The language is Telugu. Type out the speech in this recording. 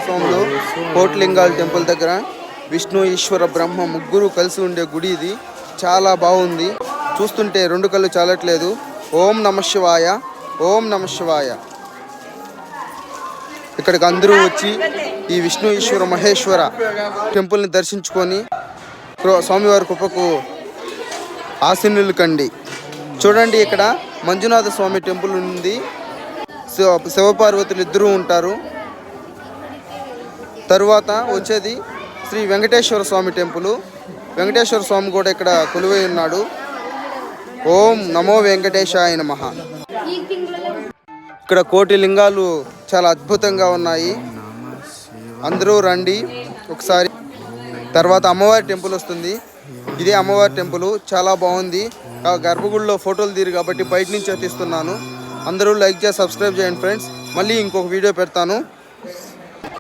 స్వాములు కోటిలింగాల టెంపుల్ దగ్గర విష్ణు ఈశ్వర బ్రహ్మ ముగ్గురు కలిసి ఉండే గుడి ఇది. చాలా బాగుంది, చూస్తుంటే రెండు కళ్ళు చాలట్లేదు. ఓం నమ శివాయ, ఓం నమ శివాయ. ఇక్కడికి అందరూ వచ్చి ఈ విష్ణు ఈశ్వర మహేశ్వర టెంపుల్ని దర్శించుకొని స్వామివారి కృపకు ఆశీనులు కండి. చూడండి, ఇక్కడ మంజునాథ స్వామి టెంపుల్ ఉంది. శివపార్వతులు ఇద్దరూ ఉంటారు. తరువాత వచ్చేది శ్రీ వెంకటేశ్వర స్వామి టెంపుల్. వెంకటేశ్వర స్వామి కూడా ఇక్కడ కొలువై ఉన్నాడు. ఓం నమో వెంకటేశాయ నమః. ఇక్కడ కోటి లింగాలు చాలా అద్భుతంగా ఉన్నాయి, అందరూ రండి ఒకసారి. తర్వాత అమ్మవారి టెంపుల్ వస్తుంది. ఇదే అమ్మవారి టెంపుల్, చాలా బాగుంది. ఆ గర్భగుడిలో ఫోటోలు తీరు కాబట్టి బయట నుంచి తీస్తున్నాను. అందరూ లైక్ చేసి సబ్స్క్రైబ్ చేయండి ఫ్రెండ్స్. మళ్ళీ ఇంకొక వీడియో పెడతాను.